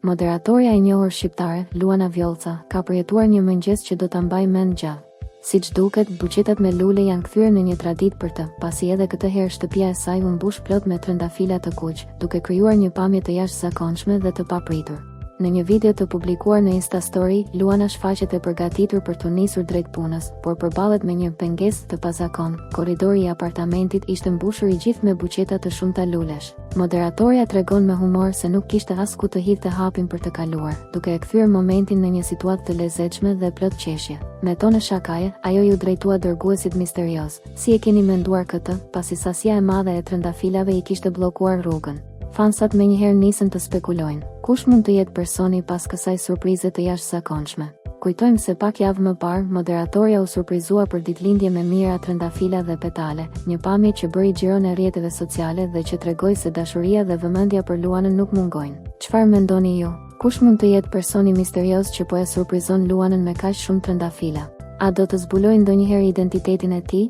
Moderatorja e njohur shqiptare, Luana Vjollca, ka përjetuar një mëngjes që do ta mbaj mend gjallë. Siç duket, buqetat me lule janë kthyer në një traditë për të, pasi edhe këtë herë shtëpia e saj u mbush plot me trëndafila të kuq, duke krijuar një pamje të jashtëzakonshme dhe të papritur. Në një video të publikuar në Insta Story, Luana shfaqet e përgatitur për të nisur drejt punës, por përballet me një pengesë të pazakontë. Korridori i apartamentit ishte mbushur i gjithë me buqeta të shumta lulesh. Moderatorja tregon me humor se nuk kishte as ku të hidhte hapin për të kaluar, duke e kthyer momentin në një situatë të lezetshme dhe plot qeshje. Me tonë shakaje, ajo ju drejtua dërguesit misterioz. Si e keni menduar këtë, pasi sasia e madhe e trëndafilave i kishte bllokuar rrugën? Fansat menjëherë nisën të spekulojnë, kush mund të jetë personi pas kësaj surprize të jashtëzakonshme. Kujtojmë se pak javë më parë, moderatorja u surprizua për ditëlindje me mira trëndafila dhe petale, një pamje që bëri xhiron e rrjeteve sociale dhe që tregoi se dashuria dhe vëmendja për Luanën nuk mungojnë. Çfarë mendoni ju? Kush mund të jetë personi misterioz që po e surprizon Luanën me kaq shumë trëndafila? A do të zbulojë ndonjëherë identitetin e tij?